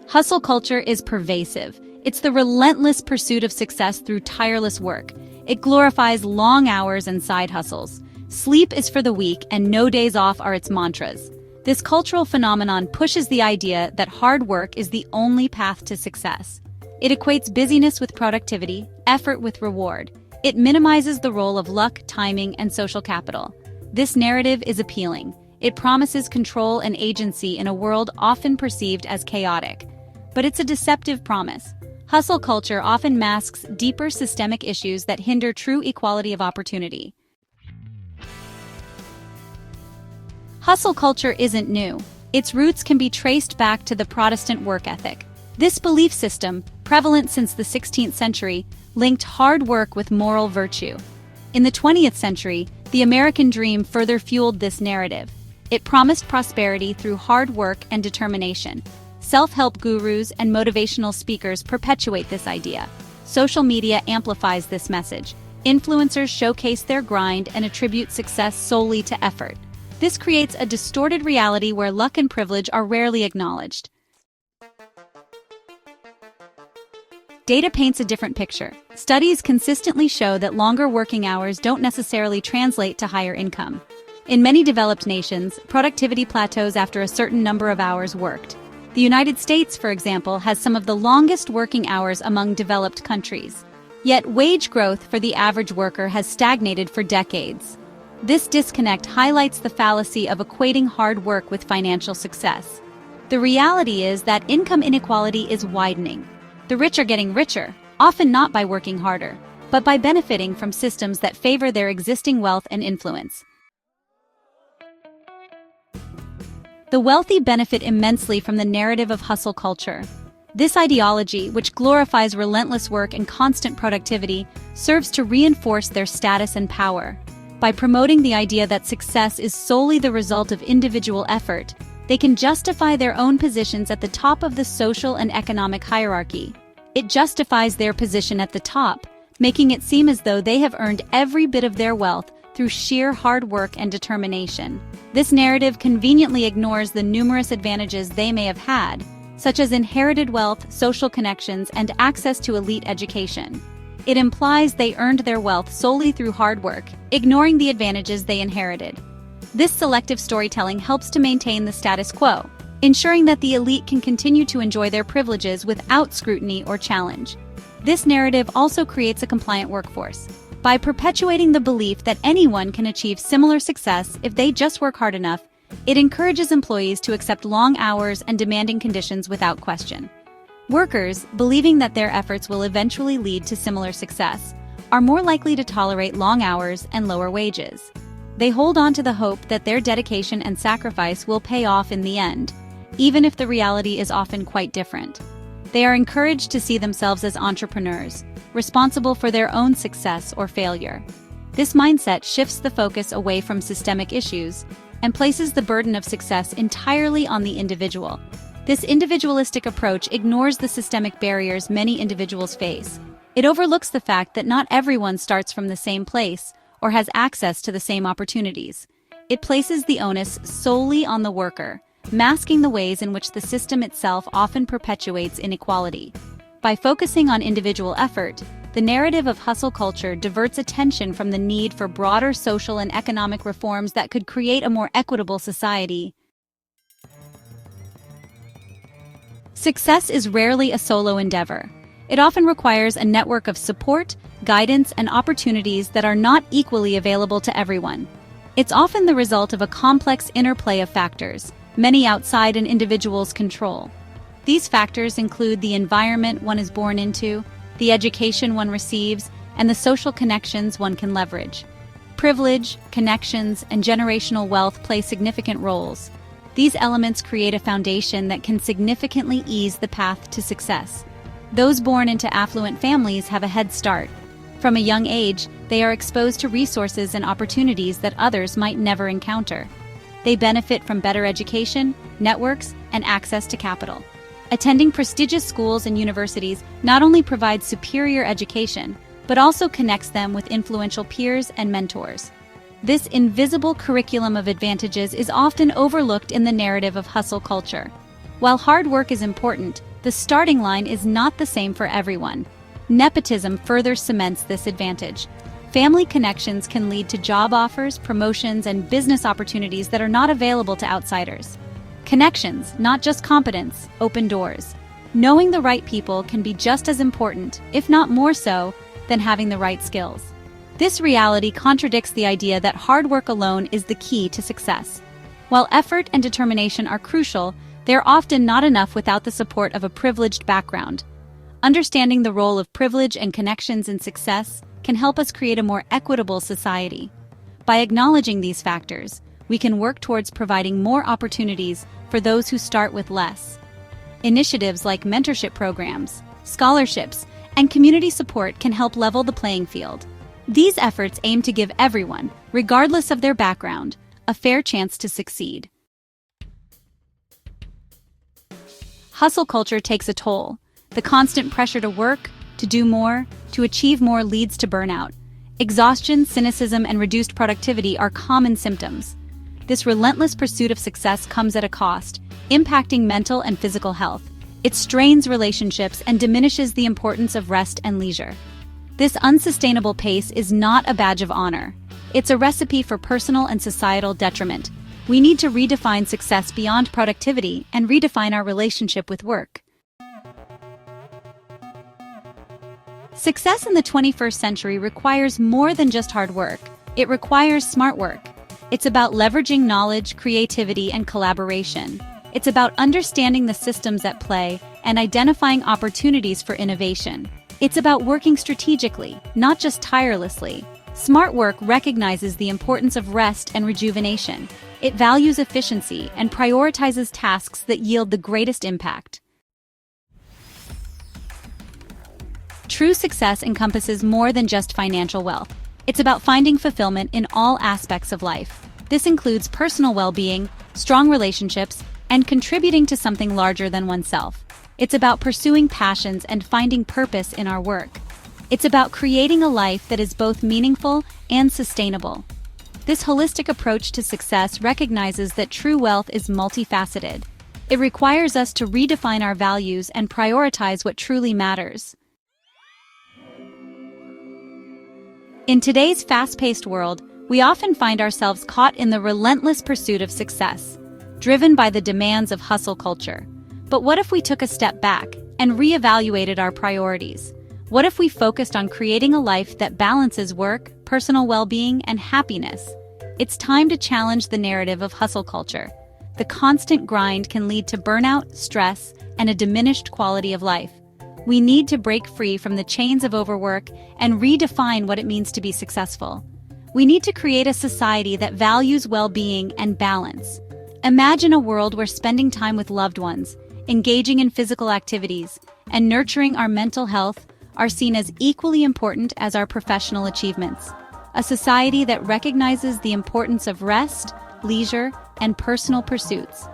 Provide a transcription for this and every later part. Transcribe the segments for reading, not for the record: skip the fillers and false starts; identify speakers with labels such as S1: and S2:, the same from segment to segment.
S1: Hustle culture is pervasive. It's the relentless pursuit of success through tireless work. It glorifies long hours and side hustles. Sleep is for the weak and no days off are its mantras. This cultural phenomenon pushes the idea that hard work is the only path to success. It equates busyness with productivity, effort with reward. It minimizes the role of luck, timing, and social capital. This narrative is appealing. It promises control and agency in a world often perceived as chaotic. But it's a deceptive promise. Hustle culture often masks deeper systemic issues that hinder true equality of opportunity. Hustle culture isn't new. Its roots can be traced back to the Protestant work ethic. This belief system, prevalent since the 16th century, linked hard work with moral virtue. In the 20th century, the American dream further fueled this narrative. It promised prosperity through hard work and determination. Self-help gurus and motivational speakers perpetuate this idea. Social media amplifies this message. Influencers showcase their grind and attribute success solely to effort. This creates a distorted reality where luck and privilege are rarely acknowledged. Data paints a different picture. Studies consistently show that longer working hours don't necessarily translate to higher income. In many developed nations, productivity plateaus after a certain number of hours worked. The United States, for example, has some of the longest working hours among developed countries. Yet wage growth for the average worker has stagnated for decades. This disconnect highlights the fallacy of equating hard work with financial success. The reality is that income inequality is widening. The rich are getting richer, often not by working harder, but by benefiting from systems that favor their existing wealth and influence. The wealthy benefit immensely from the narrative of hustle culture. This ideology, which glorifies relentless work and constant productivity, serves to reinforce their status and power. By promoting the idea that success is solely the result of individual effort, they can justify their own positions at the top of the social and economic hierarchy. It justifies their position at the top, making it seem as though they have earned every bit of their wealth through sheer hard work and determination. This narrative conveniently ignores the numerous advantages they may have had, such as inherited wealth, social connections, and access to elite education. It implies they earned their wealth solely through hard work, ignoring the advantages they inherited. This selective storytelling helps to maintain the status quo, ensuring that the elite can continue to enjoy their privileges without scrutiny or challenge. This narrative also creates a compliant workforce. By perpetuating the belief that anyone can achieve similar success if they just work hard enough, it encourages employees to accept long hours and demanding conditions without question. Workers, believing that their efforts will eventually lead to similar success, are more likely to tolerate long hours and lower wages. They hold on to the hope that their dedication and sacrifice will pay off in the end, even if the reality is often quite different. They are encouraged to see themselves as entrepreneurs, responsible for their own success or failure. This mindset shifts the focus away from systemic issues and places the burden of success entirely on the individual. This individualistic approach ignores the systemic barriers many individuals face. It overlooks the fact that not everyone starts from the same place or has access to the same opportunities. It places the onus solely on the worker, masking the ways in which the system itself often perpetuates inequality. By focusing on individual effort, the narrative of hustle culture diverts attention from the need for broader social and economic reforms that could create a more equitable society. Success is rarely a solo endeavor. It often requires a network of support, guidance, and opportunities that are not equally available to everyone. It's often the result of a complex interplay of factors, many outside an individual's control. These factors include the environment one is born into, the education one receives, and the social connections one can leverage. Privilege, connections, and generational wealth play significant roles. These elements create a foundation that can significantly ease the path to success. Those born into affluent families have a head start. From a young age, they are exposed to resources and opportunities that others might never encounter. They benefit from better education, networks, and access to capital. Attending prestigious schools and universities not only provides superior education, but also connects them with influential peers and mentors. This invisible curriculum of advantages is often overlooked in the narrative of hustle culture. While hard work is important, the The starting line is not the same for everyone. Nepotism further cements this advantage. Family connections can lead to job offers, promotions, and business opportunities that are not available to outsiders. Connections, not just competence, open doors. Knowing the right people can be just as important, if not more so, than having the right skills. This reality contradicts the idea that hard work alone is the key to success. While effort and determination are crucial, they're often not enough without the support of a privileged background. Understanding the role of privilege and connections in success can help us create a more equitable society. By acknowledging these factors, we can work towards providing more opportunities for those who start with less. Initiatives like mentorship programs, scholarships, and community support can help level the playing field. These efforts aim to give everyone, regardless of their background, a fair chance to succeed. Hustle culture takes a toll. The constant pressure to work, to do more, to achieve more leads to burnout. Exhaustion, cynicism, and reduced productivity are common symptoms. This relentless pursuit of success comes at a cost, impacting mental and physical health. It strains relationships and diminishes the importance of rest and leisure. This unsustainable pace is not a badge of honor. It's a recipe for personal and societal detriment. We need to redefine success beyond productivity and redefine our relationship with work. Success in the 21st century requires more than just hard work. It requires smart work. It's about leveraging knowledge, creativity, and collaboration. It's about understanding the systems at play and identifying opportunities for innovation. It's about working strategically, not just tirelessly. Smart work recognizes the importance of rest and rejuvenation. It values efficiency and prioritizes tasks that yield the greatest impact. True success encompasses more than just financial wealth. It's about finding fulfillment in all aspects of life. This includes personal well-being, strong relationships, and contributing to something larger than oneself. It's about pursuing passions and finding purpose in our work. It's about creating a life that is both meaningful and sustainable. This holistic approach to success recognizes that true wealth is multifaceted. It requires us to redefine our values and prioritize what truly matters. In today's fast-paced world, we often find ourselves caught in the relentless pursuit of success, driven by the demands of hustle culture. But what if we took a step back and reevaluated our priorities? What if we focused on creating a life that balances work, personal well-being, and happiness? It's time to challenge the narrative of hustle culture. The constant grind can lead to burnout, stress, and a diminished quality of life. We need to break free from the chains of overwork and redefine what it means to be successful. We need to create a society that values well-being and balance. Imagine a world where spending time with loved ones, engaging in physical activities, and nurturing our mental health are seen as equally important as our professional achievements. A society that recognizes the importance of rest, leisure, and personal pursuits.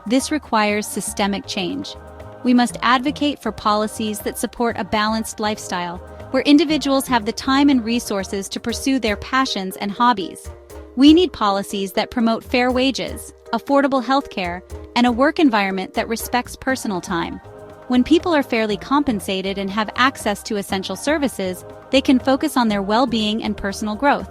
S1: This requires systemic change. We must advocate for policies that support a balanced lifestyle, where individuals have the time and resources to pursue their passions and hobbies. We need policies that promote fair wages, affordable healthcare, and a work environment that respects personal time. When people are fairly compensated and have access to essential services, they can focus on their well-being and personal growth.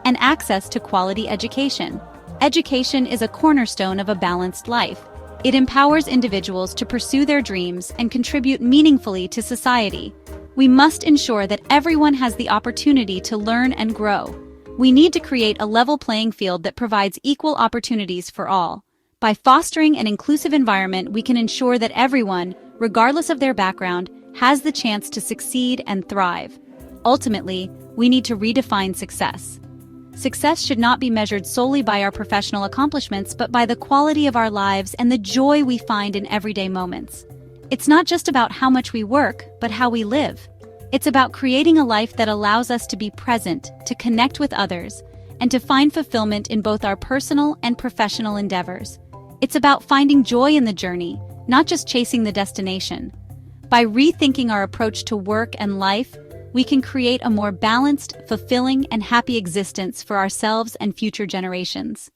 S1: And access to quality education. Education is a cornerstone of a balanced life. It empowers individuals to pursue their dreams and contribute meaningfully to society. We must ensure that everyone has the opportunity to learn and grow. We need to create a level playing field that provides equal opportunities for all. By fostering an inclusive environment, we can ensure that everyone, regardless of their background, has the chance to succeed and thrive. Ultimately, we need to redefine success. Success should not be measured solely by our professional accomplishments, but by the quality of our lives and the joy we find in everyday moments. It's not just about how much we work, but how we live. It's about creating a life that allows us to be present, to connect with others, and to find fulfillment in both our personal and professional endeavors. It's about finding joy in the journey, not just chasing the destination. By rethinking our approach to work and life, we can create a more balanced, fulfilling, and happy existence for ourselves and future generations.